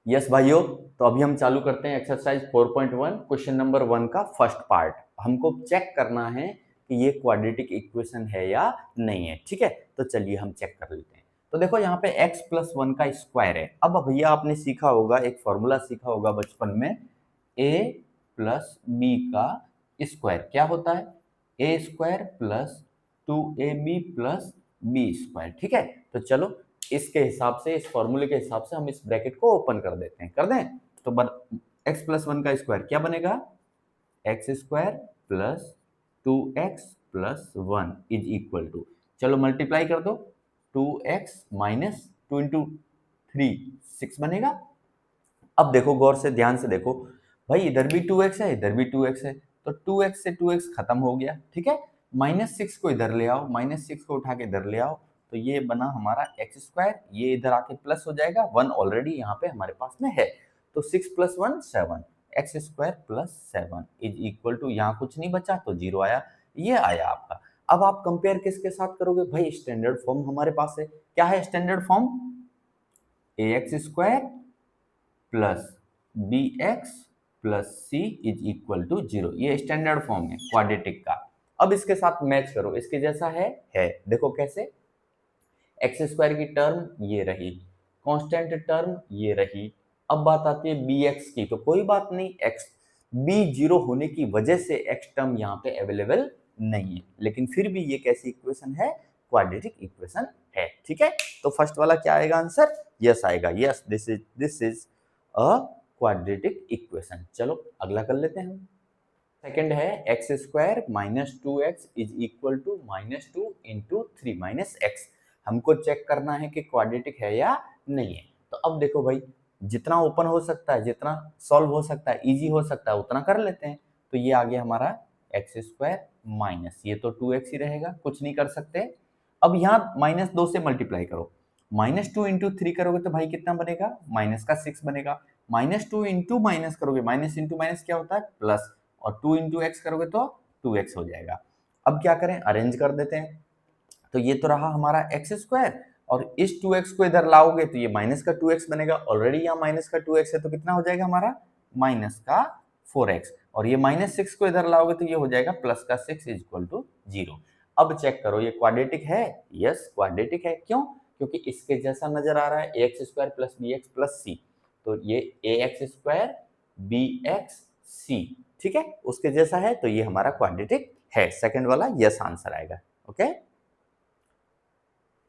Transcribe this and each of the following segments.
Yes भाइयों, तो अभी हम चालू करते हैं एक्सरसाइज 4.1 क्वेश्चन नंबर 1 का फर्स्ट पार्ट। हमको चेक करना है कि ये क्वाड्रेटिक इक्वेशन है या नहीं है। ठीक है, तो चलिए हम चेक कर लेते हैं। तो देखो यहाँ पे x प्लस 1 का स्क्वायर है। अब भैया आपने सीखा होगा, एक फॉर्मूला सीखा होगा बचपन में, a प्लस बी का स्क्वायर क्या होता है? A square plus 2ab plus b square. ठीक है, तो चलो इसके हिसाब से, इस फॉर्मूले के हिसाब से हम इस ब्रैकेट को ओपन कर देते हैं। कर दें तो x प्लस 1 का स्क्वायर क्या बनेगा? X square plus 2x plus 1 is equal to, चलो मल्टीप्लाई कर दो, 2x माइनस 2 इंटू 3 6 बनेगा। अब देखो गौर से, ध्यान से देखो भाई, इधर भी 2x है, इधर भी 2x है, तो 2x से 2x खत्म हो गया। ठीक है, -6 को इधर ले आओ, -6 को उठा के इधर ले आओ, तो ये बना हमारा एक्स स्क्वायर, ये इधर आके प्लस हो जाएगा, 1 ऑलरेडी यहाँ पे हमारे पास में है, तो 6 plus 1 7, X square plus 7 is equal to, यहाँ कुछ नहीं बचा तो 0 आया, ये आया आपका। अब आप कंपेयर किसके साथ करोगे भाई? स्टैंडर्ड फॉर्म हमारे पास है। क्या है standard form? A x square plus B x plus C is equal to 0, ये स्टैंडर्ड फॉर्म है क्वाड्रेटिक का। अब इसके साथ मैच करो, इसके जैसा है। देखो कैसे, एक्स स्क्वायर की टर्म ये रही, कांस्टेंट टर्म ये रही। अब बात आती है बी एक्स की, तो कोई बात नहीं, एक्स बी 0 होने की वजह से एक्स टर्म यहाँ पे अवेलेबल नहीं है, लेकिन फिर भी ये कैसी इक्वेशन है? क्वाड्रेटिक इक्वेशन है। ठीक है, तो फर्स्ट वाला क्या आएगा आंसर? यस आएगा। Yes, this is a quadratic equation. चलो अगला कर लेते हैं हम। सेकंड है x square minus 2x is equal to -2 into 3 minus X. हमको चेक करना है कि क्वाड्रेटिक है या नहीं है। तो अब देखो भाई, जितना ओपन हो सकता है, जितना सॉल्व हो सकता है, इजी हो सकता है, उतना कर लेते हैं। तो ये आ गया हमारा एक्स स्क्वायर माइनस, ये तो 2x ही रहेगा, कुछ नहीं कर सकते। अब यहाँ -2 से मल्टीप्लाई करो, -2 इंटू 3 करोगे तो भाई कितना बनेगा? माइनस का 6 बनेगा। -2 इंटू माइनस करोगे, माइनस इंटू माइनस क्या होता है? प्लस, और 2 इंटू एक्स करोगे तो 2x हो जाएगा। अब क्या करें? अरेंज कर देते हैं। तो ये तो रहा हमारा एक्स स्क्वायर, और इस 2x को इधर लाओगे तो ये माइनस का 2x बनेगा। ऑलरेडी यहाँ माइनस का 2x है, तो कितना हो जाएगा हमारा? माइनस का 4x, और ये -6 को इधर लाओगे तो ये हो जाएगा प्लस का 6 इज इक्वल टू 0। अब चेक करो, ये क्वाड्रेटिक है? यस क्वाड्रेटिक है। क्यों? क्योंकि इसके जैसा नजर आ रहा है, x square plus B x plus c, तो ये a x square b x c, ठीक है, उसके जैसा है, तो ये हमारा क्वाड्रेटिक है। सेकंड वाला यस आंसर आएगा। ओके,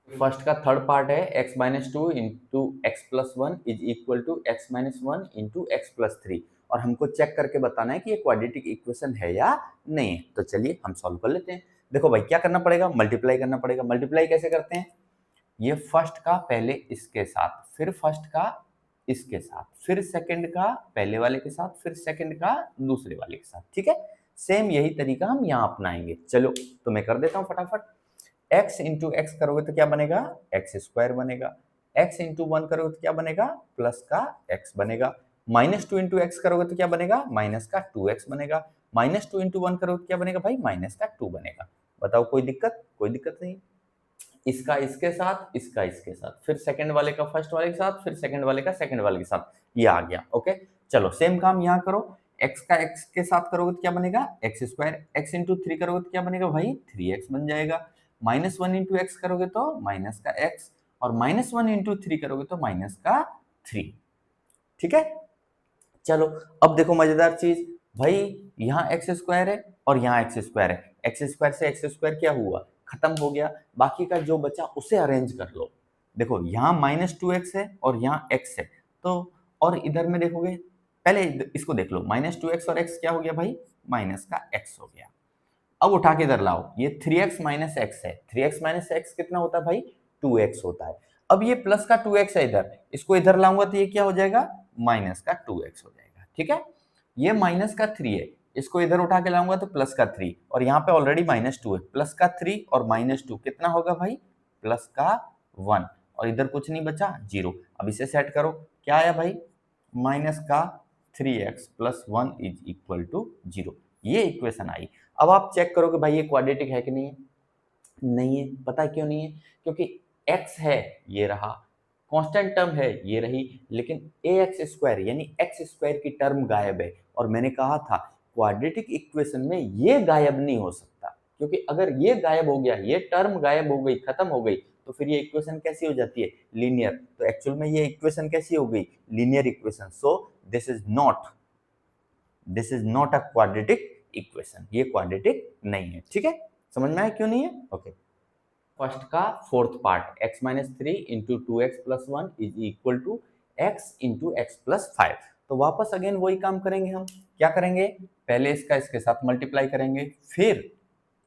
फर्स्ट का थर्ड पार्ट है x minus 2 into X plus 1 is equal to x minus 1 into X plus 3, और हमको चेक करके बताना है कि ये क्वाड्रेटिक इक्वेशन है या नहीं है। तो चलिए हम सॉल्व कर लेते हैं। देखो भाई, क्या करना पड़ेगा? मल्टीप्लाई करना पड़ेगा। मल्टीप्लाई कैसे करते हैं? ये फर्स्ट का पहले इसके साथ, फिर फर्स्ट का इसके साथ, फिर सेकंड का पहले वाले के साथ, फिर सेकंड का दूसरे वाले के साथ। ठीक है, सेम यही तरीका हम यहाँ अपनाएंगे। चलो तो मैं कर देता हूँ फटाफट। x इंटू एक्स करोगे तो क्या बनेगा? एक्स स्क्वायर बनेगा। x इंटू 1 करोगे तो क्या बनेगा? प्लस का x बनेगा। -2 इंटू एक्स करोगे तो क्या बनेगा? माइनस का 2x बनेगा। -2 इंटू 1 करोगे तो क्या बनेगा भाई? माइनस का 2 बनेगा। बताओ कोई दिक्कत? कोई दिक्कत नहीं। इसका इसके साथ, इसका इसके साथ, फिर सेकंड वाले का फर्स्ट वाले के साथ, फिर सेकंड वाले का सेकंड वाले के साथ, ये आ गया। ओके, चलो सेम काम यहाँ करो। x का x के साथ करोगे तो क्या बनेगा? X square. x इंटू 3 करोगे तो क्या बनेगा भाई? 3x बन जाएगा। -1 इंटू एक्स करोगे तो माइनस का x, और -1 इंटू 3 करोगे तो माइनस का 3। ठीक है, चलो अब देखो मजेदार चीज भाई, यहाँ एक्स स्क्वायर है और यहाँ एक्स स्क्वायर है। एक्स स्क्वायर से एक्स स्क्वायर क्या हुआ? खत्म हो गया। बाकी का जो बचा उसे अरेंज कर लो। देखो यहाँ -2x है और यहाँ x है, तो और इधर में देखोगे, पहले इसको देख लो, -2x और x क्या हो गया भाई? माइनस का x हो गया। अब उठा के इधर लाओ, ये 3x माइनस x है, 3x माइनस x कितना होता है भाई? 2x होता है। अब ये प्लस का 2x है इधर, इसको इधर लाऊंगा तो ये क्या हो जाएगा? माइनस का 2x हो जाएगा। ठीक है, ये माइनस का 3 है, इसको इधर उठा के लाऊंगा तो प्लस का 3, और यहाँ पे ऑलरेडी -2 है, प्लस का 3 और -2 कितना होगा भाई? प्लस का 1, और इधर कुछ नहीं बचा, 0। अब इसे सेट करो, क्या आया भाई? माइनस का 3x plus 1 is equal to 0, ये इक्वेशन आई। अब आप चेक करोगे भाई ये क्वाड्रेटिक है कि नहीं है? नहीं है। पता है क्यों नहीं है? क्योंकि x है, ये रहा, कांस्टेंट टर्म है ये रही, लेकिन ax स्क्वायर यानी x स्क्वायर की टर्म गायब है। और मैंने कहा था क्वाड्रेटिक इक्वेशन में ये गायब नहीं हो सकता, क्योंकि अगर ये गायब हो गया, ये टर्म गायब हो गई, खत्म हो गई, तो फिर ये इक्वेशन कैसी हो जाती है? लीनियर। तो एक्चुअल में ये इक्वेशन कैसी हो गई? Linear equation. So this is not a quadratic equation, ये क्वाड्रेटिक नहीं है। ठीक है, समझ में आया क्यों नहीं है? ओके। फर्स्ट का fourth part x minus three into two X plus one is equal to X into X plus five. तो वापस अगेन वही काम करेंगे हम। क्या करेंगे? पहले इसका इसके साथ मल्टीप्लाई करेंगे, फिर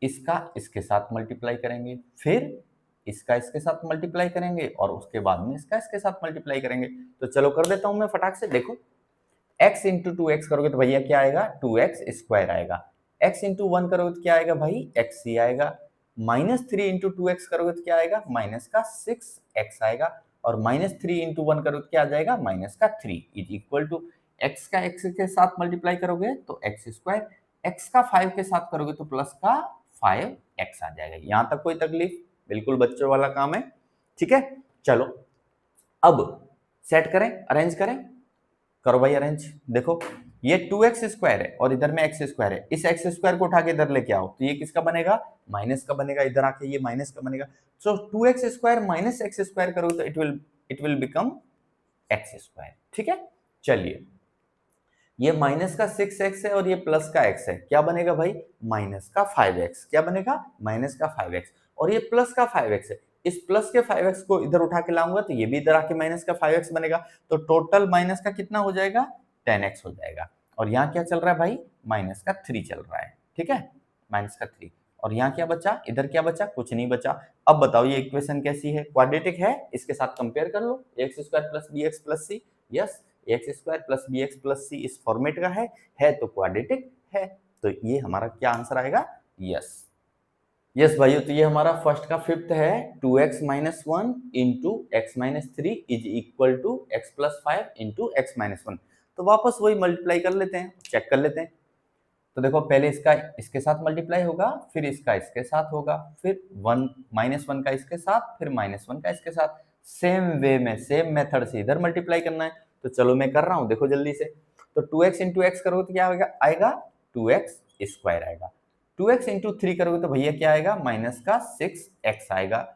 इसका इसके साथ मल्टीप्लाई करेंगे, फिर इसका इसके साथ मल्टीप्लाई करेंगे, और उसके बाद में इसका इसके साथ मल्टीप्लाई करेंगे। तो चलो कर देता हूं मैं फटाक से। देखो x इंटू टू एक्स करोगे तो भैया क्या आएगा? टू एक्स स्क्वायर आएगा। x इंटू वन करोगे तो क्या आएगा भाई? एक्स ही आएगा। Minus three into two x करोगे तो क्या आएगा? माइनस का सिक्स एक्स आएगा। और माइनस थ्री इंटू वन करोगे तो क्या आ जाएगा? माइनस का three is equal to X का एक्स के साथ मल्टीप्लाई करोगे तो एक्स स्क्वायर, एक्स का फाइव के साथ करोगे तो प्लस का फाइव एक्स आ जाएगा। यहां तक कोई तकलीफ? बिल्कुल बच्चों वाला काम है। ठीक है, चलो अब सेट करें, अरेंज करें। करो भाई अरेंज। देखो ये टू एक्स स्क्वायर है और इधर में एक्स स्क्वायर है, इस एक्स स्क्वायर को उठा के इधर लेके आओ तो ये किसका बनेगा? माइनस का बनेगा। इधर आके ये माइनस का बनेगा। So two x square minus x square करोगे तो it will become x square. ठीक है, चलिए ये माइनस का सिक्स एक्स है और ये प्लस का एक्स है, क्या बनेगा भाई? माइनस का फाइव एक्स। क्या बनेगा? माइनस का फाइव एक्स। और ये प्लस का फाइव एक्स है, इस प्लस के 5x को इधर उठा के लाऊंगा तो ये भी इधर आके माइनस का 5x बनेगा। तो टोटल माइनस का कितना हो जाएगा? 10x हो जाएगा। और यहाँ क्या चल रहा है भाई? माइनस का 3 चल रहा है। ठीक है, माइनस का 3। और यहाँ क्या बचा? इधर क्या बचा? कुछ नहीं बचा। अब बताओ ये इक्वेशन कैसी है? क्वाड्रेटिक है? इसके साथ कंपेयर कर लो। X square plus B x plus c. Yes, x square plus B x plus c इस फॉर्मेट का है तो क्वाड्रेटिक है। तो ये हमारा क्या आंसर आएगा? यस। यस भाइयों, तो ये हमारा फर्स्ट का फिफ्थ है। Two x minus one into X minus three is equal to X plus five into X minus one. तो वापस वही मल्टीप्लाई कर लेते हैं, चेक कर लेते हैं। तो देखो पहले इसका इसके साथ मल्टीप्लाई होगा, फिर इसका इसके साथ होगा, फिर वन माइनस वन का इसके साथ, फिर माइनस वन का इसके साथ। सेम वे में, सेम मेथड से इधर मल्टीप्लाई करना है। तो चलो मैं कर रहा हूँ, देखो जल्दी से। तो टू एक्स इंटू एक्स करोगे तो क्या आएगा? टू एक्स स्क्वायर आएगा। टू एक्स इंटू थ्री करोगे तो भैया क्या आएगा? माइनस का सिक्स एक्स आएगा।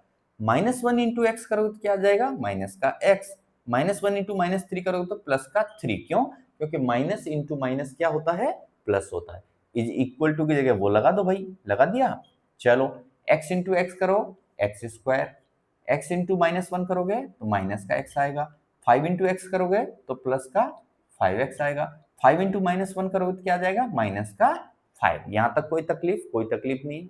माइनस वन इंटू एक्स करोगे तो क्या आ जाएगा? माइनस का x. Minus one into minus three करोगे तो प्लस का थ्री। क्यों? क्योंकि माइनस इंटू माइनस क्या होता है? प्लस होता है। इज इक्वल टू की जगह वो लगा दो भाई, लगा दिया। चलो एक्स इंटू एक्स करो, x square. X into minus one करोगे तो माइनस का एक्स आएगा। फाइव इंटू एक्स करोगे तो प्लस का फाइव एक्स आएगा। फाइव इंटू माइनस वन करोगे तो क्या आ जाएगा? माइनस का फाइव। यहां तक कोई तकलीफ? कोई तकलीफ नहीं,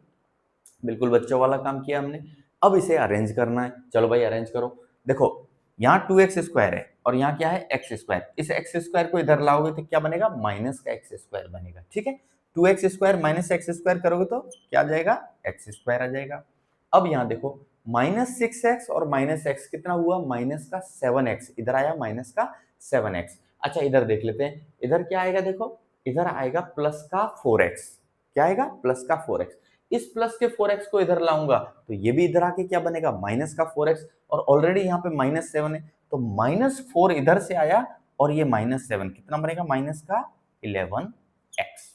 बिल्कुल बच्चों वाला काम किया हमने। अब इसे अरेंज करना है। चलो भाई अरेंज करो। देखो यहाँ टू एक्स स्क्वायर है और यहाँ क्या है? X square. इस एक्स स्क्वायर को इधर लाओगे तो क्या बनेगा? माइनस का एक्स स्क्वायर बनेगा। ठीक है, two x square minus x square करोगे तो क्या आ जाएगा? एक्स स्क्वायर आ जाएगा। अब यहाँ देखो माइनस सिक्स एक्स और माइनस एक्स कितना हुआ? माइनस का सेवन एक्स। इधर आया माइनस का सेवन एक्स। अच्छा इधर देख लेते हैं, इधर क्या आएगा? देखो इधर आएगा प्लस का फोर एक्स। क्या आएगा? प्लस का फोर एक्स। इस प्लस के फोर एक्स को इधर लाऊंगा तो ये भी इधर आके क्या बनेगा? माइनस का फोर एक्स। और ऑलरेडी यहाँ पे माइनस सेवन है तो माइनस फोर इधर से आया और ये माइनस सेवन कितना बनेगा? माइनस का 11x।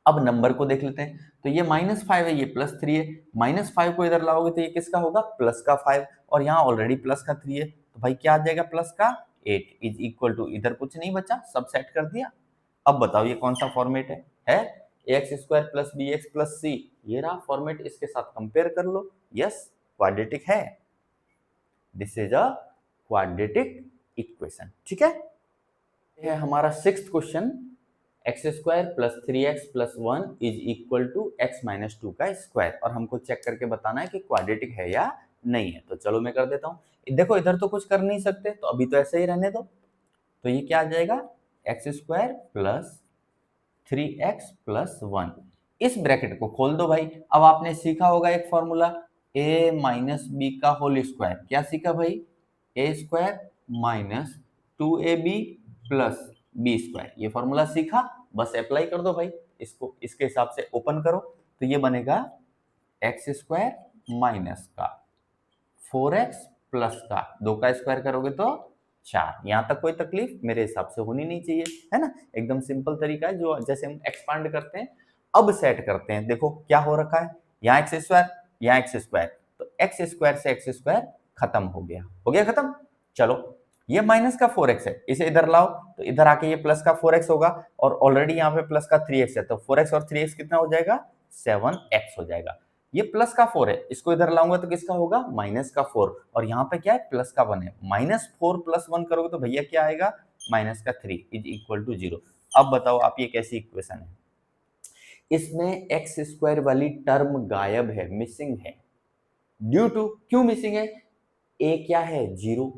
अब नंबर को देख लेते हैं, तो ये माइनस फाइव है, ये प्लस थ्री है। माइनस फाइव को इधर लाओगे तो ये किसका होगा? प्लस का फाइव। और यहाँ ऑलरेडी प्लस का थ्री है तो भाई क्या आ जाएगा? प्लस का एट इज इक्वल टू, इधर कुछ नहीं बचा, सब सेट कर दिया। अब बताओ ये कौन सा फॉर्मेट है x square plus B x plus c. ये रहा फॉर्मेट, इसके साथ कंपेयर कर लो। यस, क्वाड्रेटिक है। This is a quadratic equation. ठीक है, ये है हमारा sixth question. X square plus three x plus one is equal to x minus two का स्क्वायर। और हमको चेक करके बताना है कि क्वाड्रेटिक है या नहीं है। तो चलो मैं कर देता हूँ। देखो इधर तो कुछ कर नहीं सकते तो अभी तो ऐसे ही रहने दो। तो ये क्या आ जाएगा? X square plus three x plus one. इस ब्रैकेट को खोल दो भाई। अब आपने सीखा होगा एक फॉर्मूला, ए माइनस बी का होल स्क्वायर। क्या सीखा भाई? A square minus two a b plus b square. ये फॉर्मूला सीखा, बस अप्लाई कर दो भाई इसको, इसके हिसाब से ओपन करो तो ये बनेगा एक्स स्क्वायर माइनस का फोर एक्स प्लस का 2 का स्क्वायर करोगे तो 4। यहां तक कोई तकलीफ मेरे हिसाब से होनी नहीं चाहिए, है ना। एकदम सिंपल तरीका है जो जैसे हम एक्सपांड करते हैं। अब सेट करते हैं, देखो क्या हो रखा है, यहाँ एक्स स्क्वायर, यहाँ एक्स स्क्वायर, तो एक्स स्क्वायर से एक्स स्क्वायर खत्म हो गया खत्म। चलो ये माइनस का 4x है, इसे इधर लाओ तो इधर आके ये प्लस का 4x होगा, और ऑलरेडी यहाँ पे प्लस का 3x है, तो 4x और 3x कितना हो जाएगा, 7x हो जाएगा। ये प्लस का 4 है, इसको इधर लाऊंगा तो किसका होगा, माइनस का 4, और यहाँ पे क्या है, प्लस का 1 है। -4 + 1 करोगे तो भैया क्या आएगा, -3 इज इक्वल टू 0। अब बताओ आप ये कैसी इक्वेशन है, इसमें एक्स स्क्वायर वाली टर्म गायब है, मिसिंग है। ड्यू टू, क्यों मिसिंग है, ए क्या है, 0,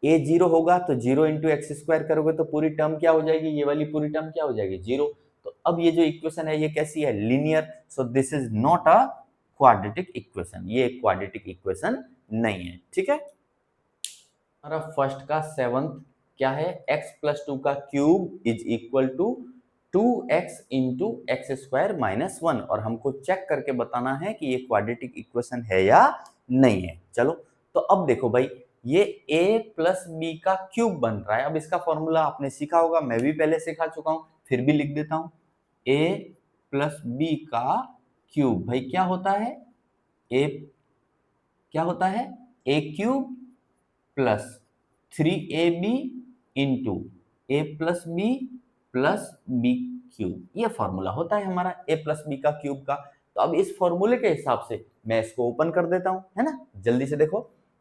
ए 0 होगा तो 0 इंटू एक्स स्क्वायर करोगे तो पूरी टर्म क्या हो जाएगी, ये वाली पूरी टर्म क्या हो जाएगी, 0। तो अब ये जो इक्वेशन है ये कैसी है, linear, so this is not a quadratic equation, ये क्वाड्रेटिक इक्वेशन नहीं है, ठीक है। हमारा फर्स्ट का 7th क्या है, x + 2 का cube is equal to 2x into X square -1, और हमको चेक करके बताना है कि ये क्वाड्रेटिक इक्वेशन है या नहीं है। चलो तो अब देखो भाई, ये a + b का क्यूब बन रहा है। अब इसका फॉर्मूला आपने सीखा होगा, मैं भी पहले सिखा चुका हूं, फिर भी लिख देता हूं। a + b का क्यूब भाई क्या होता है, a क्या होता है, a cube plus 3ab into A plus B plus B cube, ये फॉर्मूला होता है हमारा a + b का क्यूब का। तो अब इस फॉर्मूले के हिसाब से मैं इसको ओपन कर देता हूं, है ना, जल्दी से देखो।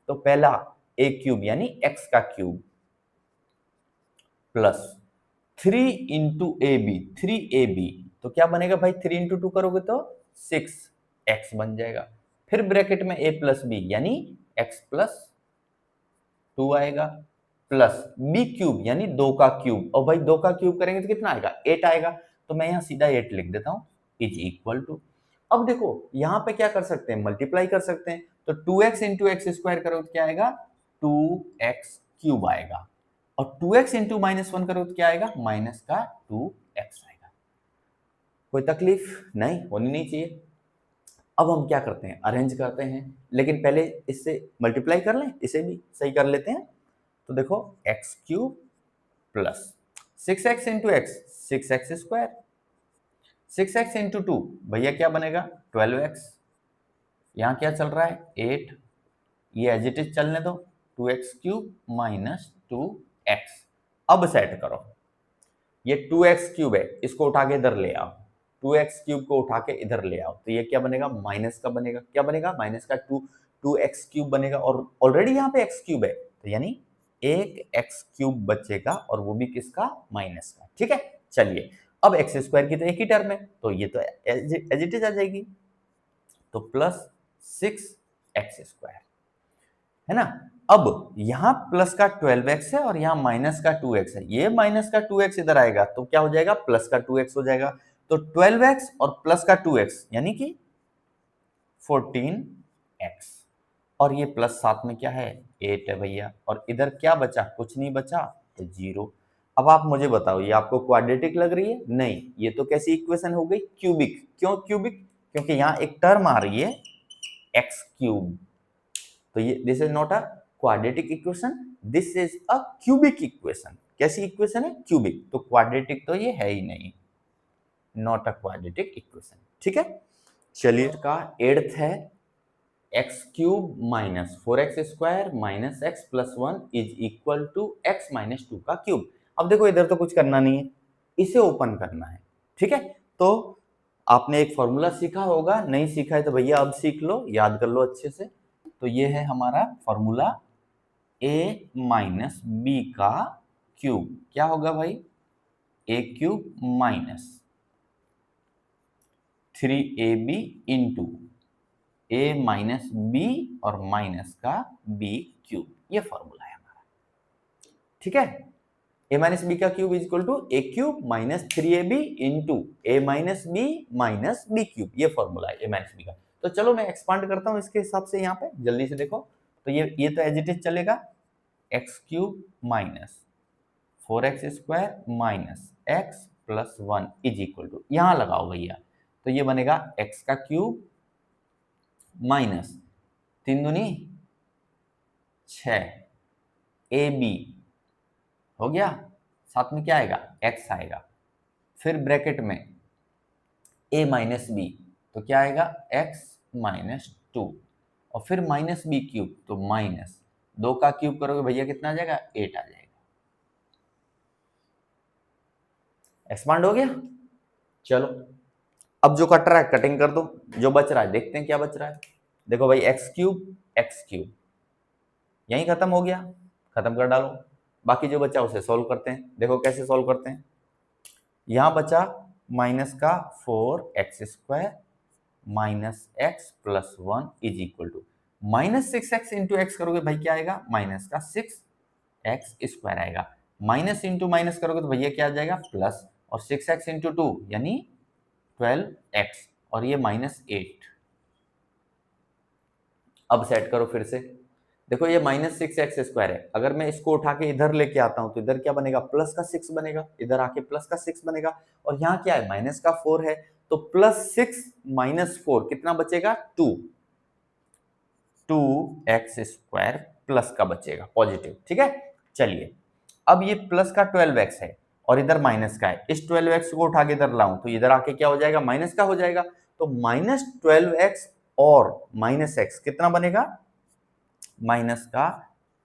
तो पहला a क्यूब यानी x का cube plus 3 into A B, 3ab, तो क्या बनेगा भाई, 3 इंटू 2 करोगे तो 6x बन जाएगा। फिर ब्रैकेट में a + b यानी x + 2 आएगा, प्लस बी क्यूब यानी 2 का क्यूब, और भाई 2 का क्यूब करेंगे तो कितना आएगा, 8 आएगा। तो मैं यहाँ सीधा 8 लिख देता हूँ, इज इक्वल टू, अब देखो यहाँ पे क्या कर सकते हैं, मल्टीप्लाई कर सकते हैं। तो 2x इंटू एक्स स्क्वायर करो तो क्या आएगा, 2x क्यूब आएगा, और 2x इंटू -1 करो तो क्या आएगा, माइनस का 2x आएगा। कोई तकलीफ नहीं, होनी नहीं चाहिए। अब हम क्या करते हैं, अरेंज करते हैं, लेकिन पहले इससे मल्टीप्लाई कर लें, इसे भी सही कर लेते हैं। तो देखो x cube plus 6x into x, 6x square, 6x into 2 भैया क्या बनेगा, 12x, यहाँ क्या चल रहा है, 8, ये एज इट इज चलने दो, 2x क्यूब माइनस 2x। अब सेट करो, ये 2x क्यूब है, इसको उठा के इधर ले आओ, 2x क्यूब को उठा के इधर ले आओ, तो ये क्या बनेगा, माइनस का बनेगा, क्या बनेगा, माइनस का 2x क्यूब बनेगा, और ऑलरेडी यहाँ पे x क्यूब है, तो यानी एक x क्यूब बचेगा, और वो भी किसका, माइनस का, ठीक है। चलिए अब एक्स स्क्वायर की तो एक ही टर्म है, तो ये तो एज इट इज आ जाएगी, तो प्लस 6x स्क्वायर, है ना। अब यहाँ प्लस का 12x है और यहाँ माइनस का 2x है, ये माइनस का 2x इधर आएगा तो क्या हो जाएगा, प्लस का 2x हो जाएगा। तो 12x और प्लस का 2x यानी कि 14x, और ये प्लस साथ में क्या है, 8 है भैया, और इधर क्या बचा, कुछ नहीं बचा, तो 0। अब आप मुझे बताओ, ये आपको क्वाड्रेटिक लग रही है, नहीं, ये तो कैसी इक्वेशन हो गई, क्यूबिक। क्यों क्यूबिक, क्योंकि यहाँ एक टर्म आ रही है x क्यूब, तो ये this is not a quadratic equation, this is a cubic equation. कैसी इक्वेशन है, क्यूबिक, तो क्वाड्रेटिक तो ये है ही नहीं, नॉट अ क्वाड्रेटिक इक्वेशन, ठीक है। चलिए का 8th है, X cube minus 4x square minus X plus 1 is equal to x minus 2 का क्यूब। अब देखो इधर तो कुछ करना नहीं है, इसे ओपन करना है, ठीक है। तो आपने एक फॉर्मूला सीखा होगा, नहीं सीखा है तो भैया अब सीख लो, याद कर लो अच्छे से। तो ये है हमारा फॉर्मूला, a माइनस बी का क्यूब, क्या होगा भाई, a cube minus 3ab into a minus B और माइनस का b क्यूब, ये फॉर्मूला है हमारा, ठीक है। a माइनस बी का cube is equal to a cube minus 3ab into a minus B minus b cube, ये फॉर्मूला है a माइनस बी का। तो चलो मैं एक्सपांड करता हूं इसके हिसाब से, यहाँ पे जल्दी से देखो, तो ये तो एज इट इज चलेगा, X cube minus 4x square minus X plus 1 is equal to, यहां लगाओ भैया, तो ये बनेगा x का क्यूब माइनस 3 दूनी 6 ए बी हो गया, साथ में क्या आएगा x आएगा, फिर ब्रैकेट में a माइनस बी तो क्या आएगा x माइनस 2 और फिर माइनस बी क्यूब तो माइनस 2 का क्यूब करोगे भैया कितना आ जाएगा 8 आ जाएगा। एक्सपांड हो गया। चलो अब जो कट रहा है कटिंग कर दो, जो बच रहा है देखते हैं क्या बच रहा है। देखो भाई एक्स क्यूब यहीं खत्म हो गया, खत्म कर डालो। बाकी जो बचा उसे सॉल्व करते हैं। देखो कैसे सॉल्व करते हैं। यहां बचा माइनस का 4x² minus X plus 1 is equal to minus 6x into x करोगे भाई क्या आएगा माइनस का 6x² आएगा। माइनस इंटू माइनस करोगे तो भैया क्या आ जाएगा प्लस, और 6x इंटू 2 यानी 12x और ये माइनस 8। अब सेट करो फिर से। देखो ये माइनस 6x² है, अगर मैं इसको उठा के इधर लेके आता हूं तो इधर क्या बनेगा प्लस का 6 बनेगा, इधर आके प्लस का 6 बनेगा, और यहाँ क्या है माइनस का 4 है तो प्लस 6 माइनस 4 कितना बचेगा 2x² प्लस का बचेगा पॉजिटिव। ठीक है चलिए अब ये प्लस का 12x है और इधर माइनस का है, इस 12x को उठा के इधर लाऊं तो इधर आके क्या हो जाएगा माइनस का हो जाएगा, तो माइनस 12x और माइनस x कितना बनेगा माइनस का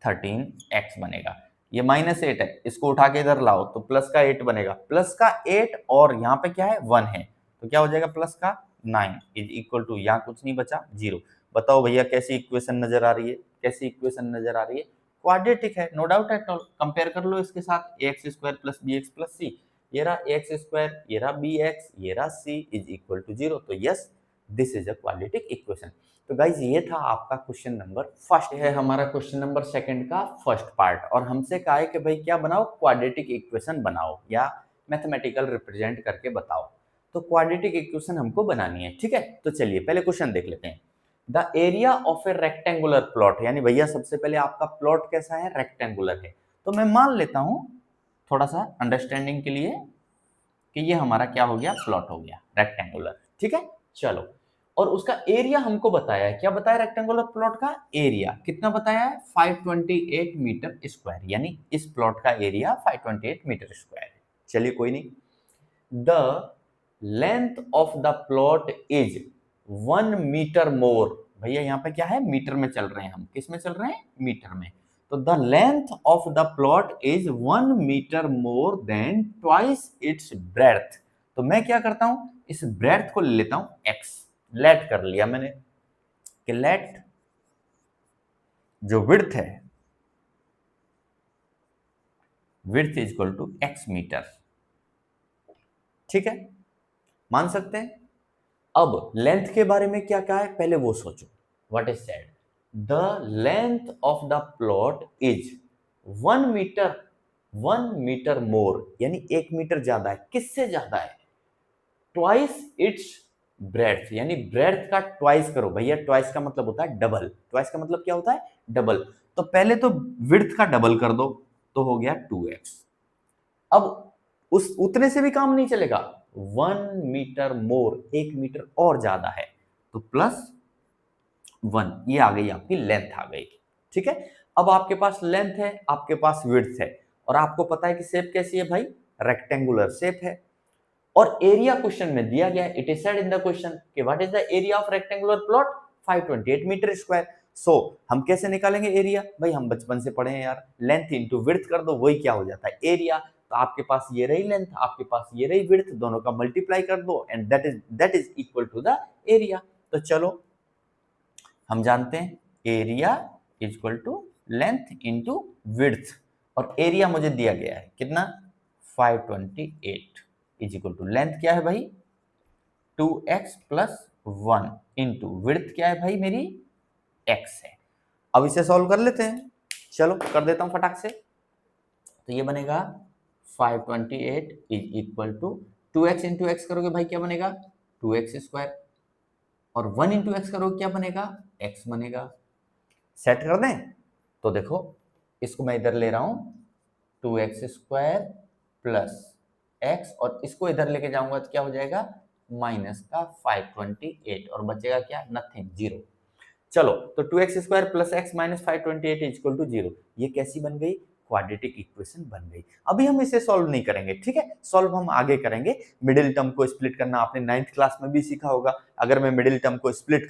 13x बनेगा। ये माइनस 8 है, इसको उठा के इधर लाओ तो प्लस का 8 बनेगा, प्लस का 8 और यहाँ पे क्या है 1 है तो क्या हो जाएगा प्लस का 9 इज इक्वल टू, यहाँ कुछ नहीं बचा 0। बताओ भैया कैसी इक्वेशन नजर आ रही है, कैसी इक्वेशन नजर आ रही है, क्वाड्रेटिक है no doubt at all. Compare कर लो इसके साथ ax² plus bx plus c, ये रहा ax², ये रहा bx, ये रहा c इज इक्वल टू 0, तो yes this is a quadratic equation. तो गाइज ये था आपका क्वेश्चन नंबर फर्स्ट, है हमारा क्वेश्चन नंबर सेकंड का फर्स्ट पार्ट, और हमसे कहा है कि भाई क्या बनाओ क्वाड्रेटिक इक्वेशन बनाओ या मैथमेटिकल रिप्रेजेंट करके बताओ। तो क्वाड्रेटिक इक्वेशन हमको बनानी है, ठीक है। तो चलिए पहले क्वेश्चन देख लेते हैं। The area of A rectangular plot, यानी भैया सबसे पहले आपका प्लॉट कैसा है रेक्टेंगुलर है, तो मैं मान लेता हूं थोड़ा सा अंडरस्टैंडिंग के लिए कि ये हमारा क्या हो गया प्लॉट हो गया रेक्टेंगुलर, ठीक है। चलो और उसका एरिया हमको बताया है, क्या बताया रेक्टेंगुलर प्लॉट का एरिया कितना बताया है 528 मीटर स्क्वायर, यानी इस प्लॉट का एरिया 528 मीटर स्क्वायर है। चलिए कोई नहीं। The length of the plot is 1 metre more, भैया यहाँ पे क्या है मीटर में चल रहे हैं हम, किस में चल रहे हैं मीटर में, तो the length of the plot is 1 metre more than twice its breadth. तो मैं क्या करता हूं इस ब्रेड्थ को ले लेता हूं x, लेट कर लिया मैंने कि लेट जो विड्थ है width is equal to x metre, ठीक है मान सकते हैं। अब लेंथ के बारे में क्या कहा है पहले वो सोचो, what is said the length of the plot is 1 metre more, यानी 1 मीटर ज्यादा है, किससे ज्यादा है ट्वाइस इट्स ब्रेड्थ, यानी ब्रेड्थ का ट्वाइस करो भैया, ट्वाइस का मतलब होता है डबल, ट्वाइस का मतलब क्या होता है डबल, तो पहले तो विड्थ का डबल कर दो तो हो गया 2x। अब उस उतने से भी काम नहीं चलेगा, 1 मीटर मोर 1 मीटर और ज्यादा है तो प्लस 1, ये आ गई आपकी लेंथ आ गई, ठीक है। अब आपके पास लेंथ है, आपके पास विड्थ है, और आपको पता है कि शेप कैसी है भाई रेक्टेंगुलर शेप है, और एरिया क्वेश्चन में दिया गया है, it is said in the question कि what is the area of rectangular plot 528 metre square. So हम कैसे निकालेंगे एरिया, भाई हम बचपन से पढ़े हैं यार, लेंथ इनटू विड्थ कर दो वही क्या हो जाता है एरिया, तो आपके पास ये रही लेंथ, आपके पास ये रही विड्थ, दोनों का मल्टीप्लाई कर दो and that is equal to the area. तो चलो हम जानते हैं area is equal to length into width, और एरिया मुझे दिया गया है कितना 528 इज इक्वल टू लेंथ क्या है भाई 2x प्लस 1 इंटू विड्थ क्या है भाई मेरी x है। अब इसे सॉल्व कर लेते हैं, चलो कर देता हूं फटाक से। तो ये बनेगा 528 is equal to 2x into x करोगे भाई क्या बनेगा 2x स्क्वायर, और 1 इंटू एक्स करोगे क्या बनेगा x बनेगा। सेट कर दें तो देखो इसको मैं इधर ले रहा हूं 2x स्क्वायर प्लस x, और इसको इधर लेके जाऊंगा तो क्या हो जाएगा माइनस का 528, और बचेगा क्या नथिंग 0। चलो तो 2x² plus x minus 528 equal to 0, ये कैसी बन गई? क्वाड्रेटिक इक्वेशन बन गई। अभी हम इसे सॉल्व नहीं करेंगे, ठीक है, सॉल्व हम आगे करेंगे। मिडिल टर्म को स्प्लिट करना आपने 9th क्लास में भी सीखा होगा। अगर मैं मिडिल टर्म को स्प्लिट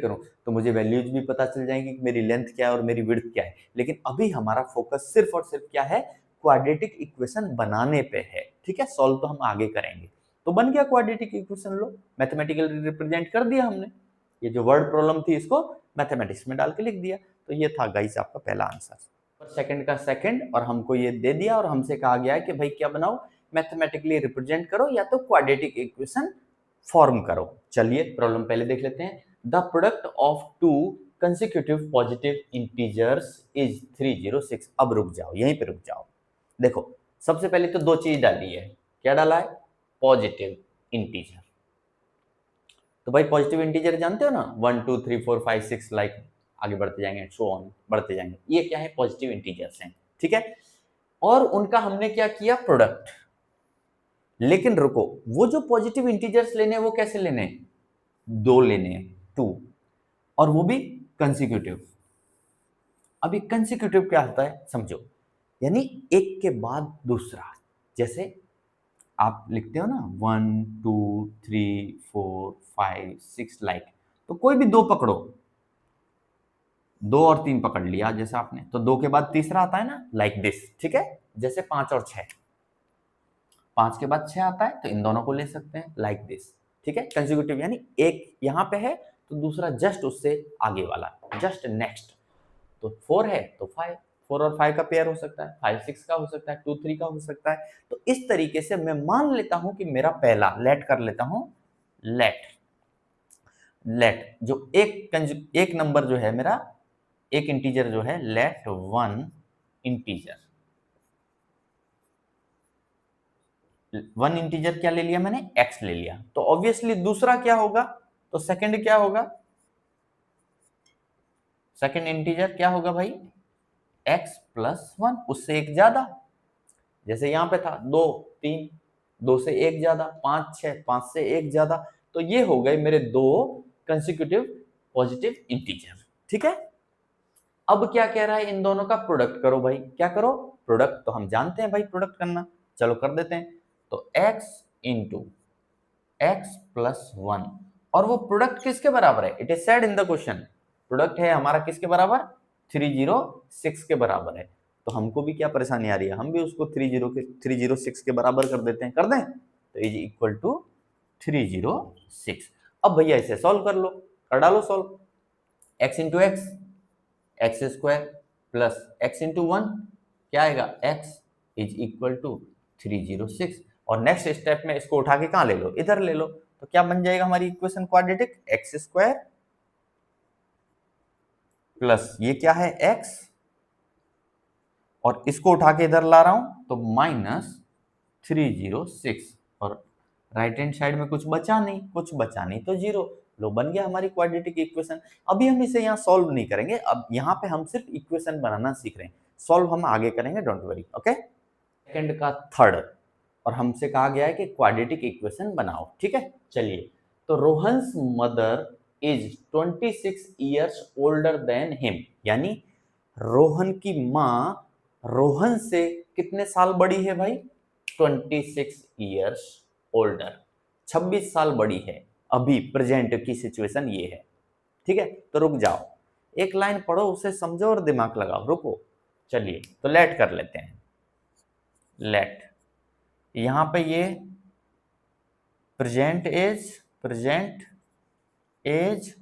करूं तो मुझे वैल्यूज भी पता चल जाएंगी कि मेरी लेंथ क्या है और मेरी विड्थ क्या है। लेकिन अभी हमारा फोकस सिर्फ और सिर्फ क्या है? क्वाड्रेटिक इक्वेशन बनाने पे है, ठीक है। सॉल्व तो हम आगे करेंगे। तो बन गया क्वाड्रेटिक इक्वेशन, लो मैथमेटिकली रिप्रेजेंट कर दिया हमने। ये जो वर्ड प्रॉब्लम थी इसको मैथमेटिक्स में डाल के लिख दिया। तो ये था गाइस आपका पहला आंसर। सेकंड का सेकंड, और हमको ये दे दिया और हमसे कहा गया है कि भाई क्या बनाओ? मैथमेटिकली रिप्रेजेंट करो या तो क्वाड्रेटिक इक्वेशन फॉर्म करो। चलिए प्रॉब्लम पहले देख लेते हैं। The product of to consecutive positive integers is 306। अब रुक जाओ, यहीं पे रुक जाओ। देखो सबसे पहले तो दो चीज डाली है। क्या डाला है? Positive integer. तो भाई पॉजिटिव इंटीजर जानते हो ना, 1 2 3 4 5 6 लाइक आगे बढ़ते जाएंगे, सो ऑन बढ़ते जाएंगे। ये क्या है? पॉजिटिव इंटीजर्स हैं, ठीक है। और उनका हमने क्या किया? प्रोडक्ट। लेकिन रुको, वो जो पॉजिटिव इंटीजर्स लेने हैं वो कैसे लेने हैं? दो लेने हैं, 2, और वो भी कंसेक्यूटिव। अभी कंसेक्यूटिव क्या होता है समझो, यानी एक के बाद दूसरा। जैसे आप लिखते हो ना 1 2 3 4 5 6 लाइक, तो कोई भी दो पकड़ो, 2 और 3 पकड़ लिया जैसे आपने, तो 2 के बाद तीसरा आता है ना, लाइक दिस, ठीक है। जैसे 5 और 6, 5 के बाद 6 आता है तो इन दोनों को ले सकते हैं, लाइक दिस, ठीक है। कंसेक्यूटिव यानी एक यहां पे है तो दूसरा जस्ट उससे आगे वाला, जस्ट नेक्स्ट। तो 4 है तो 5, 4 और 5 का पेयर हो सकता है, 5 6 का हो सकता है, 2 3 का हो सकता है। तो इस तरीके से मैं मान लेता हूं कि मेरा पहला लेट कर लेता हूं, लेट जो एक नंबर जो है मेरा, एक इंटीजर जो है, लेट 1 इंटीजर। 1 इंटीजर क्या ले लिया मैंने? x ले लिया। तो ऑब्वियसली दूसरा क्या होगा? तो सेकंड क्या होगा? सेकंड इंटीजर क्या होगा भाई? x प्लस 1, उससे एक ज्यादा। जैसे यहां पे था 2 3, 2 से एक ज्यादा, 5 6, 5 से एक ज्यादा। तो ये हो गए मेरे दो कंसेक्यूटिव पॉजिटिव इंटीजर, ठीक है। अब क्या कह रहा है? इन दोनों का प्रोडक्ट करो भाई। क्या करो? प्रोडक्ट तो हम जानते हैं भाई प्रोडक्ट करना, चलो कर देते हैं। तो x इंटू एक्स प्लस 1, और वो प्रोडक्ट किसके बराबर है? It is said in the question, product है हमारा किसके बराबर? 306 के बराबर है। तो हमको भी क्या परेशानी आ रही है? हम भी उसको 306 के बराबर कर देते हैं, कर दें। तो इज इक्वल टू 306। अब भैया इसे सॉल्व कर लो, कर डालो solve. x into X, X square plus x into 1 क्या आएगा? x is equal to 306। और नेक्स्ट स्टेप में इसको उठा के कहां ले लो? इधर ले लो। तो क्या बन जाएगा हमारी equation quadratic? X square plus ये क्या है? x, और इसको उठा के इधर ला रहा हूं तो माइनस 306, और राइट हैंड साइड में कुछ बचा नहीं तो 0। लो बन गया हमारी क्वाड्रेटिक इक्वेशन। अभी हम इसे यहाँ सॉल्व नहीं करेंगे, अब यहाँ पे हम सिर्फ इक्वेशन बनाना सीख रहे हैं, सॉल्व हम आगे करेंगे, डोंट वरी, ओके। सेकंड का थर्ड, और हमसे कहा गया है कि क्वाड्रेटिक इक्वेशन बनाओ, ठीक है। चलिए, तो Rohan's mother is 26 years older than him, यानी रोहन की माँ रोहन से कितने साल बड़ी है भाई? 26 ईयर्स ओल्डर, 26 साल बड़ी है। अभी प्रेजेंट की सिचुएशन ये है, ठीक है। तो रुक जाओ, एक लाइन पढ़ो, उसे समझो और दिमाग लगाओ, रुको। चलिए तो लेट कर लेते हैं, लेट। यहां पे ये प्रेजेंट एज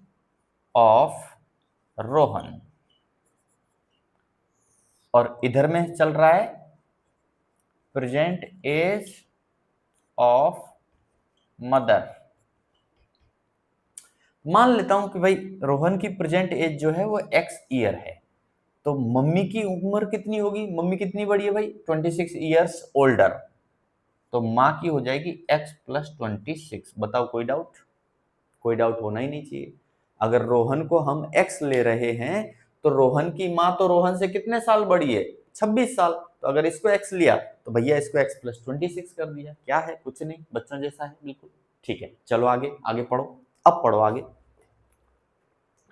ऑफ रोहन, और इधर में चल रहा है प्रेजेंट एज ऑफ मदर। मान लेता हूं कि भाई रोहन की प्रेजेंट एज जो है वो x ईयर है, तो मम्मी की उम्र कितनी होगी? मम्मी कितनी बड़ी है भाई? 26 ईयर्स ओल्डर। तो माँ की हो जाएगी x प्लस 26। बताओ कोई डाउट? कोई डाउट होना ही नहीं चाहिए। अगर रोहन को हम x ले रहे हैं तो रोहन की माँ तो रोहन से कितने साल बड़ी है? 26 साल। तो अगर इसको x लिया तो भैया इसको x प्लस 26 कर दिया। क्या है? कुछ नहीं, बच्चों जैसा है बिल्कुल, ठीक है। चलो आगे, आगे पढ़ो, अब पढ़ो आगे।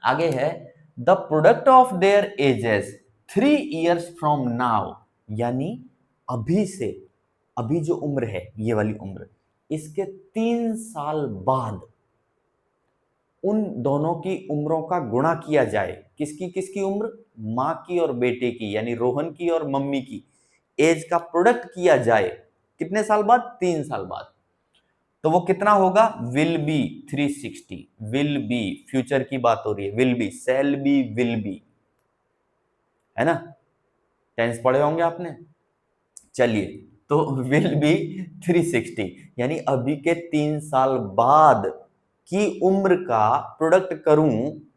आगे है the product of their edges 3 years from now, यानी अभी से, अभी जो उम्र है ये वाली उम्र, इसके 3 साल बाद उन दोनों की उम्रों का गुणा किया जाए। किसकी किसकी उम्र? माँ की और बेटे की, यानी रोहन की और मम्मी की एज का प्रोडक्ट किया जाए। कितने साल बाद? 3 साल बाद। तो वो कितना होगा? Will be 360। Will be, future की बात हो रही है। Will be, shall be, will be, है ना? टेंस पढ़े होंगे आपने। चलिए, तो विल बी 360, यानी अभी के 3 साल बाद की उम्र का प्रोडक्ट करूं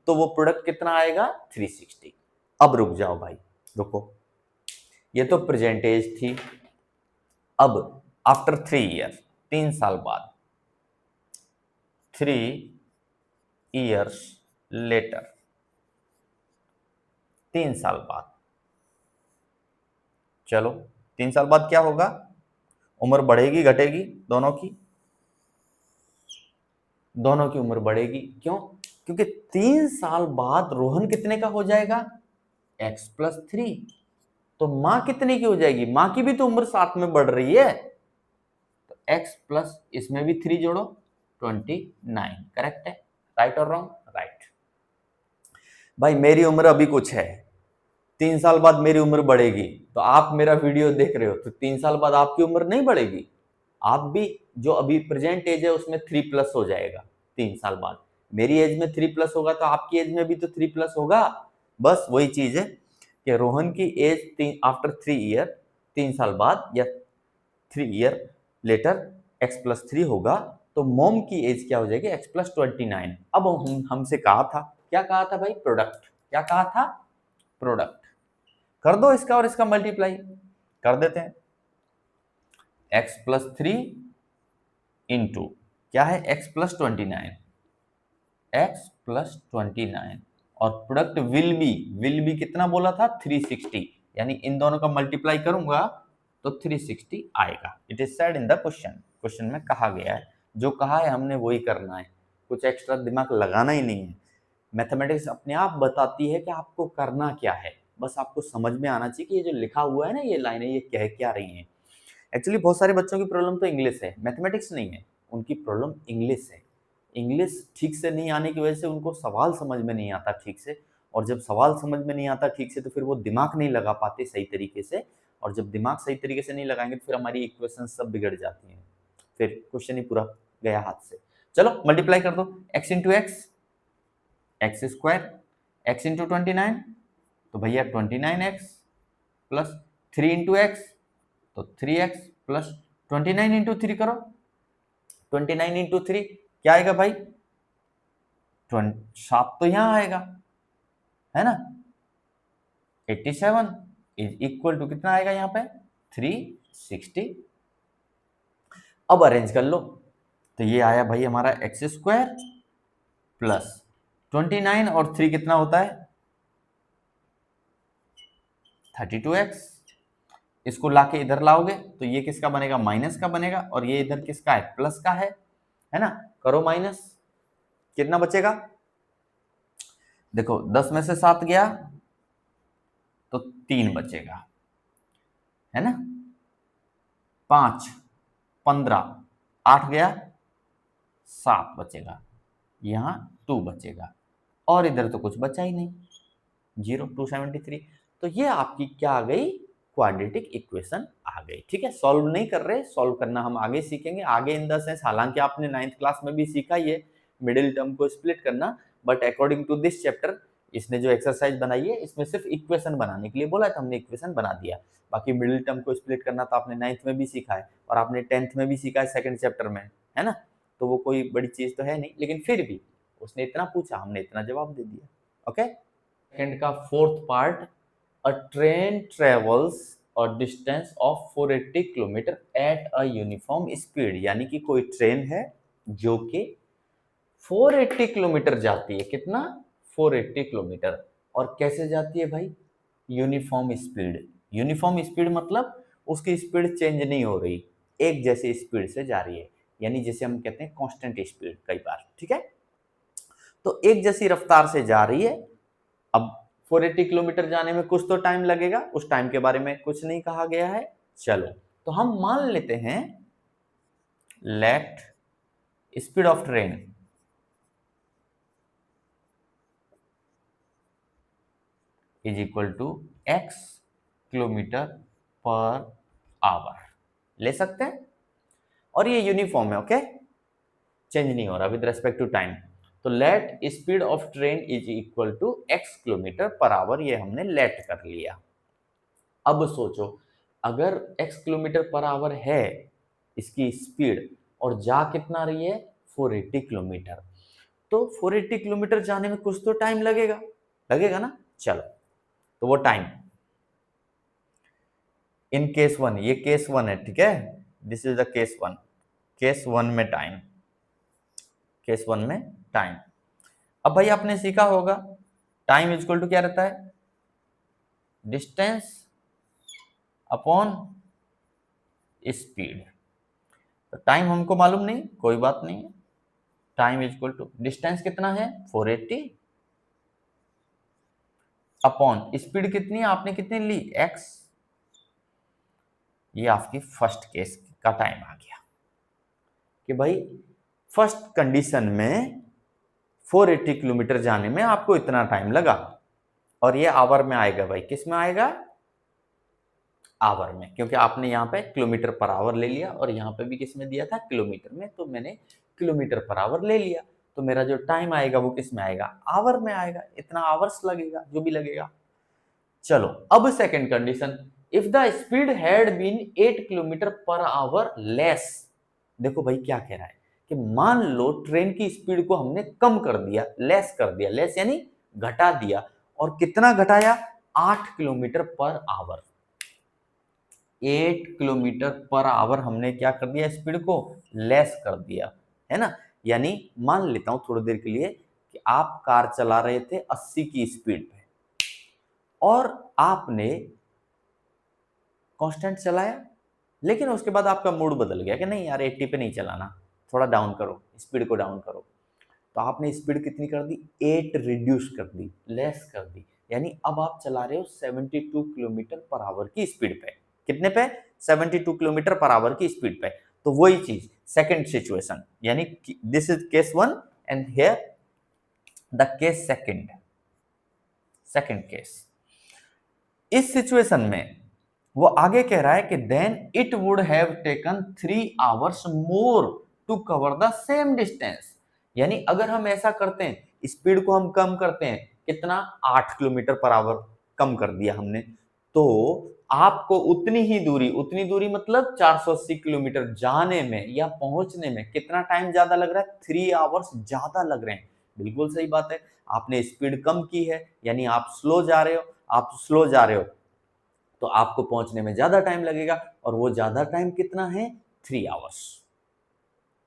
तो वो प्रोडक्ट कितना आएगा? 360। अब रुक जाओ भाई, रुको, ये तो प्रेजेंट एज थी। अब आफ्टर 3 years, 3 साल बाद, 3 years लेटर, 3 साल बाद, चलो 3 साल बाद क्या होगा? उम्र बढ़ेगी घटेगी? दोनों की, दोनों की उम्र बढ़ेगी। क्यों? क्योंकि 3 साल बाद रोहन कितने का हो जाएगा? x+3। तो मां कितने की हो जाएगी? मां की भी तो उम्र साथ में बढ़ रही है, तो x प्लस इसमें भी 3 जोड़ो, 29। करेक्ट है? राइट और रॉन्ग? राइट। भाई मेरी उम्र अभी कुछ है, 3 साल बाद मेरी उम्र बढ़ेगी, तो आप मेरा वीडियो देख रहे हो तो 3 साल बाद आपकी उम्र नहीं बढ़ेगी? आप भी, जो अभी प्रेजेंट एज है उसमें 3+ हो जाएगा 3 साल बाद। मेरी एज में 3+ होगा तो आपकी एज में भी तो 3+ होगा। बस वही चीज है कि रोहन की एज आफ्टर 3 year, 3 साल बाद, या 3 year लेटर x+3 होगा, तो मोम की एज क्या हो जाएगी? x+29। अब हमसे कहा था, क्या कहा था भाई? प्रोडक्ट। क्या कहा था? प्रोडक्ट। कर दो इसका और इसका मल्टीप्लाई, कर देते हैं। x+3 इंटू क्या है? x+29, x+29, और प्रोडक्ट विल बी कितना बोला था? 360, यानी इन दोनों का मल्टीप्लाई करूंगा तो 360 आएगा। It is said in the question, question में कहा गया है, जो कहा है हमने वही करना है, कुछ एक्स्ट्रा दिमाग लगाना ही नहीं है। मैथमेटिक्स अपने आप बताती है कि आपको करना क्या है, बस आपको समझ में आना चाहिए कि ये जो लिखा हुआ है ना, ये लाइनें ये कह क्या रही हैं। एक्चुअली बहुत सारे बच्चों की प्रॉब्लम तो इंग्लिश है, मैथमेटिक्स नहीं है, उनकी प्रॉब्लम इंग्लिश है। इंग्लिश ठीक से नहीं आने की वजह से उनको सवाल समझ में नहीं आता ठीक से, और जब सवाल समझ में नहीं आता ठीक से तो फिर वो दिमाग नहीं लगा पाते सही तरीके से, और जब दिमाग सही तरीके से नहीं लगाएंगे तो फिर हमारी इक्वेशन सब बिगड़ जाती हैं, फिर क्वेश्चन ही पूरा गया हाथ से। चलो मल्टीप्लाई कर दो, x into X, X square, x into 29, तो भैया 29x, प्लस 3 इंटू एक्स, तो 3x, प्लस 29 इंटू 3 करो, 29 इंटू 3 क्या आएगा भाई? 7 तो यहां आएगा, है ना? 87 इज इक्वल टू कितना आएगा यहाँ पे? 360। अब अरेंज कर लो, तो ये आया भाई हमारा एक्स स्क्वायर प्लस 29 और 3 कितना होता है? 32x। इसको लाके इधर लाओगे तो ये किसका बनेगा? माइनस का बनेगा, और ये इधर किसका है? प्लस का है ना? करो माइनस, कितना बचेगा? देखो 10 में से 7 गया तो 3 बचेगा, है ना? 5, 15, 8 गया, 7 बचेगा, यहाँ 2 बचेगा, और इधर तो कुछ बचा ही नहीं, 0, 273। तो ये आपकी क्या आ गई? क्वाड्रेटिक इक्वेशन आ गई। ठीक है, सॉल्व नहीं कर रहे, सॉल्व करना हम आगे सीखेंगे, आगे इन द सेंस, हालांकि आपने 9th क्लास में भी सीखा ये मिडिल टर्म को स्प्लिट करना, but according to this chapter इसने जो एक्सरसाइज बनाई है इसमें सिर्फ इक्वेशन बनाने के लिए बोला है, तो हमने इक्वेशन बना दिया। बाकी मिडिल टर्म को स्प्लिट करना तो आपने 9th में भी सीखा है, और आपने 10th में भी सीखा है सेकंड चैप्टर में, है ना? तो वो कोई बड़ी चीज तो है नहीं, लेकिन फिर भी उसने इतना पूछा, हमने इतना जवाब दे दिया। ओके, सेकंड का fourth part, a train travels a distance of 480 kilometre at a uniform speed, यानी कि कोई ट्रेन है जो कि 480 किलोमीटर जाती है। कितना? 480 किलोमीटर। और कैसे जाती है भाई? Uniform speed. यूनिफॉर्म स्पीड मतलब उसकी स्पीड चेंज नहीं हो रही, एक जैसी स्पीड से जा रही है, यानी जैसे हम कहते हैं कांस्टेंट स्पीड कई बार। ठीक है, तो एक जैसी रफ्तार से जा रही है। अब 480 किलोमीटर जाने में कुछ तो टाइम लगेगा, उस टाइम के बारे में कुछ नहीं कहा गया है। चलो तो हम मान लेते हैं let speed of train is equal to x kilometre per hour ले सकते हैं, और ये यूनिफॉर्म है, ओके, चेंज नहीं हो रहा विद रेस्पेक्ट टू टाइम। तो let speed of train is equal to x kilometre per hour, ये हमने लेट कर लिया। अब सोचो अगर x किलोमीटर पर आवर है इसकी स्पीड और जा कितना रही है 480 किलोमीटर, तो 480 किलोमीटर जाने में कुछ तो टाइम लगेगा, लगेगा ना। चलो तो वो टाइम इन केस वन, ये केस वन है, ठीक है, this is the case one. Case one में टाइम, केस वन में टाइम। अब भाई आपने सीखा होगा टाइम इक्वल टू क्या रहता है, डिस्टेंस अपॉन स्पीड। तो टाइम हमको मालूम नहीं, कोई बात नहीं है, टाइम इक्वल टू डिस्टेंस कितना है 480 अपॉन स्पीड कितनी है, आपने कितनी ली x। ये आपकी फर्स्ट केस का टाइम आ गया कि भाई फर्स्ट कंडीशन में 480 किलोमीटर जाने में आपको इतना टाइम लगा, और ये आवर में आएगा भाई, किस में आएगा, आवर में, क्योंकि आपने यहाँ पे किलोमीटर पर आवर ले लिया और यहाँ पे भी किस में दिया था, किलोमीटर में, तो मैंने किलोमीटर पर आवर ले लिया। तो मेरा जो टाइम आएगा वो किस में आएगा, आवर में आएगा, इतना आवर्स लगेगा जो भी लगेगा। चलो अब second condition, if the speed had been 8 kilometre per hour less. देखो भाई क्या कह रहा है कि मान लो ट्रेन की स्पीड को हमने कम कर दिया, लेस कर दिया, लेस यानी घटा दिया, और कितना घटाया 8 kilometre per our. 8 kilometre per our हमने क्या कर दिया, स्पीड को लेस कर दिया, है ना। यानी मान लेता हूं थोड़ी देर के लिए कि आप कार चला रहे थे 80 की स्पीड पे और आपने कांस्टेंट चलाया, लेकिन उसके बाद आपका मूड बदल गया कि नहीं यार 80 पे नहीं चलाना, थोड़ा डाउन करो, स्पीड को डाउन करो। तो आपने स्पीड कितनी कर दी, 8 रिड्यूस कर दी, लेस कर दी, यानी अब आप चला रहे हो 72 किलोमीटर पर आवर की स्पीड पे। कितने पे, 72 किलोमीटर पर आवर की स्पीड पे। तो वही चीज सेकंड सिचुएशन, यानी this is case one and here the case second, second case. इस सिचुएशन में वो आगे कह रहा है कि then it would have taken 3 hours more to cover the same distance. यानी अगर हम ऐसा करते हैं, स्पीड को हम कम करते हैं, कितना 8 किलोमीटर पर आवर कम कर दिया हमने, तो आपको उतनी ही दूरी, उतनी दूरी मतलब 480 किलोमीटर जाने में या पहुंचने में कितना टाइम ज्यादा लग रहा है, 3 आवर्स ज्यादा लग रहे हैं। बिल्कुल सही बात है, आपने स्पीड कम की है, यानी आप स्लो जा रहे हो, आप स्लो जा रहे हो तो आपको पहुंचने में ज्यादा टाइम लगेगा, और वो ज्यादा टाइम कितना है 3 आवर्स,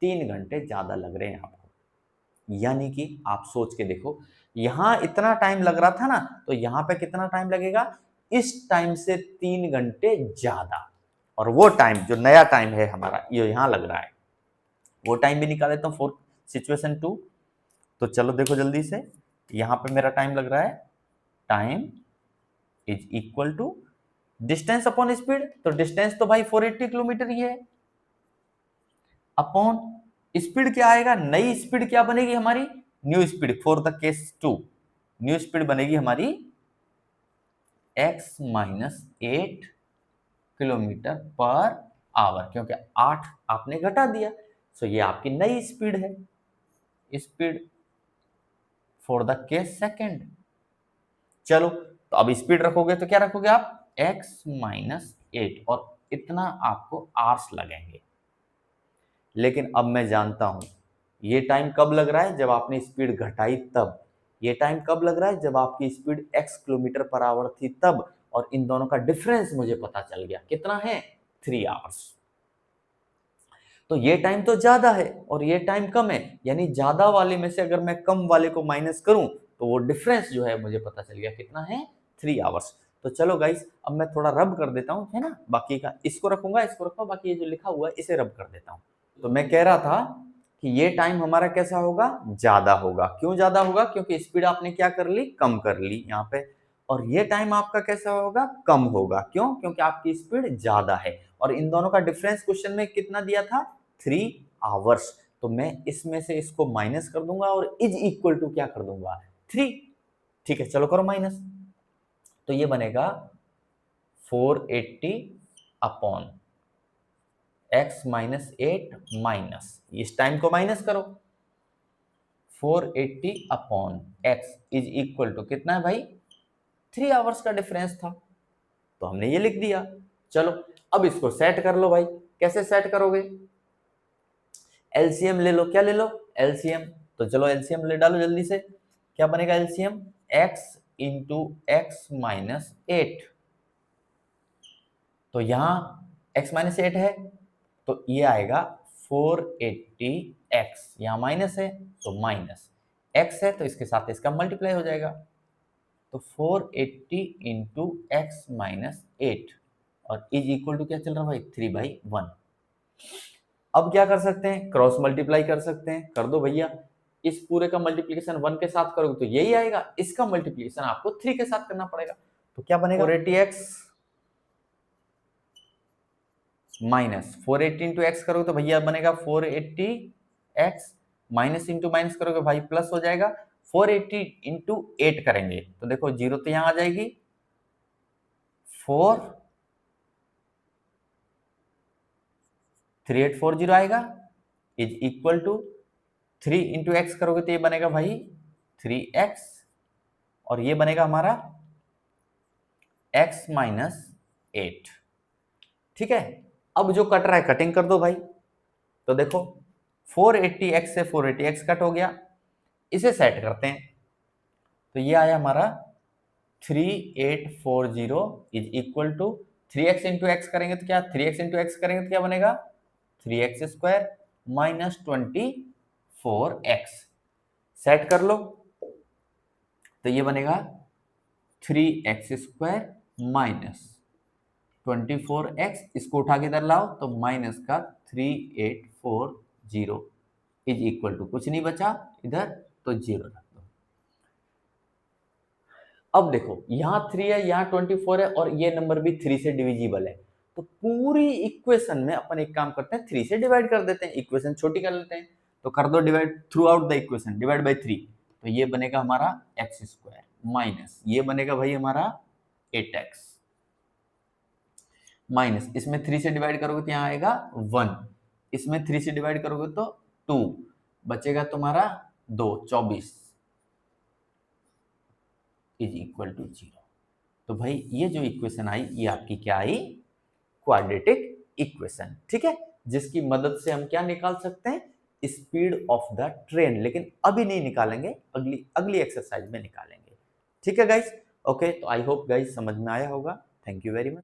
3 घंटे ज्यादा लग रहे हैं आपको। यानी कि आप सोच के देखो, यहां इतना टाइम लग रहा था ना, तो यहां पे कितना टाइम लगेगा, इस टाइम से 3 घंटे ज्यादा, और वो टाइम जो नया टाइम है हमारा ये यहां लग रहा है, वो टाइम भी निकाल देता हूं फॉर सिचुएशन 2। तो चलो देखो जल्दी से, यहां पे मेरा टाइम लग रहा है, time is equal to distance upon speed. तो डिस्टेंस तो भाई 480 किलोमीटर ही है, अपॉन स्पीड क्या आएगा, नई स्पीड क्या बनेगी हमारी, new speed for the case 2, new speed बनेगी हमारी x minus 8 kilometre per our, क्योंकि 8 आपने घटा दिया, सो ये आपकी नई स्पीड है, speed for the case second. चलो तो अब स्पीड रखोगे तो क्या रखोगे आप, x माइनस 8, और इतना आपको आवर्स लगेंगे। लेकिन अब मैं जानता हूं ये टाइम कब लग रहा है, जब आपने स्पीड घटाई तब। ये टाइम कब लग रहा है, जब आपकी speed x kilometre per our थी तब, और इन दोनों का डिफरेंस मुझे पता चल गया कितना है, 3 आवर्स। तो ये टाइम तो ज्यादा है और ये टाइम कम है, यानी ज्यादा वाले में से अगर मैं कम वाले को माइनस करूं तो वो डिफरेंस जो है मुझे पता चल गया कितना है, 3 आवर्स। तो चलो गाइस अब मैं थोड़ा रब कर देता हूं, है ना, बाकी का इसको रखूंगा, इसको रखूंगा, बाकी ये जो लिखा हुआ है इसे रब कर देता हूं। तो मैं कह रहा था कि ये टाइम हमारा कैसा होगा, ज्यादा होगा। क्यों ज्यादा होगा, क्योंकि स्पीड आपने क्या कर ली, कम कर ली यहाँ पे। और ये टाइम आपका कैसा होगा, कम होगा। क्यों, क्योंकि आपकी स्पीड ज्यादा है। और इन दोनों का डिफरेंस क्वेश्चन में कितना दिया था, 3 आवर्स। तो मैं इसमें से इसको माइनस कर दूंगा और इज इक्वल टू क्या कर दूंगा, 3। ठीक है, चलो करो माइनस। तो ये बनेगा 480 अपॉन x माइनस 8 माइनस, इस टाइम को माइनस करो, 480 upon x is equal to कितना है भाई, 3 आवर्स का डिफरेंस था, तो हमने ये लिख दिया। चलो अब इसको सेट कर लो भाई। कैसे सेट करोगे, एलसीएम ले लो। क्या ले लो, एलसीएम। तो चलो एलसीएम ले डालो जल्दी से। क्या बनेगा LCM, x into X minus 8। तो यहां x माइनस 8 है, तो ये आएगा 480x, यहां माइनस है तो माइनस, x है तो इसके साथ इसका मल्टीप्लाई हो जाएगा। तो 480 इंटू एक्स माइनस 8 और इज इक्वल टू क्या चल रहा है भाई, 3/1। अब क्या कर सकते हैं, क्रॉस मल्टीप्लाई कर सकते हैं। कर दो भैया। इस पूरे का मल्टीप्लिकेशन 1 के साथ करोगे तो यही आएगा, इसका मल्टीप्लिकेशन आपको 3 के साथ करना पड़ेगा। तो क्या बनेगा, 480x माइनस 480 इंटू एक्स करोगे तो भैया बनेगा 480x, माइनस इंटू माइनस करोगे भाई प्लस हो जाएगा। 480 इंटू 8 करेंगे तो देखो जीरो तो यहां आ जाएगी, 3840 आएगा, is equal to 3 into x करोगे तो ये बनेगा भाई 3x, और ये बनेगा हमारा x माइनस 8। ठीक है, अब जो कट रहा है कटिंग कर दो भाई। तो देखो 480x से 480x कट हो गया, इसे सेट करते हैं। तो ये आया हमारा 3840 is equal to 3x into x करेंगे तो क्या, 3x इंटू एक्स करेंगे तो क्या बनेगा, 3x square minus 24x। Set कर लो तो ये बनेगा 3x स्क्वायर माइनस 24x, इसको उठा के इधर लाओ तो माइनस का 3840 इज इक्वल टू कुछ नहीं बचा इधर तो 0 रख दो। अब देखो यहाँ 3 है, यहाँ 24 है और ये नंबर भी 3 से डिविजिबल है। तो पूरी इक्वेशन में अपन एक काम करते हैं, 3 से डिवाइड कर देते हैं, इक्वेशन छोटी कर लेते हैं। तो कर दो divide through out the equation, divide by 3। तो ये बनेगा हमारा x स्क्वायर माइनस, ये बनेगा भाई हमारा 8x माइनस, इसमें 3 से डिवाइड करोगे तो यहाँ आएगा 1, इसमें 3 से डिवाइड करोगे तो 2, बचेगा तुम्हारा 2, 24 इज इक्वल टू 0। तो भाई ये जो इक्वेशन आई ये आपकी क्या आई, क्वाड्रेटिक इक्वेशन। ठीक है, जिसकी मदद से हम क्या निकाल सकते हैं, स्पीड ऑफ द ट्रेन। लेकिन अभी नहीं निकालेंगे, अगली एक्सरसाइज में निकालेंगे। ठीक है गाइस, ओके। तो आई होप गाइस समझ में आया होगा। Thank you very much.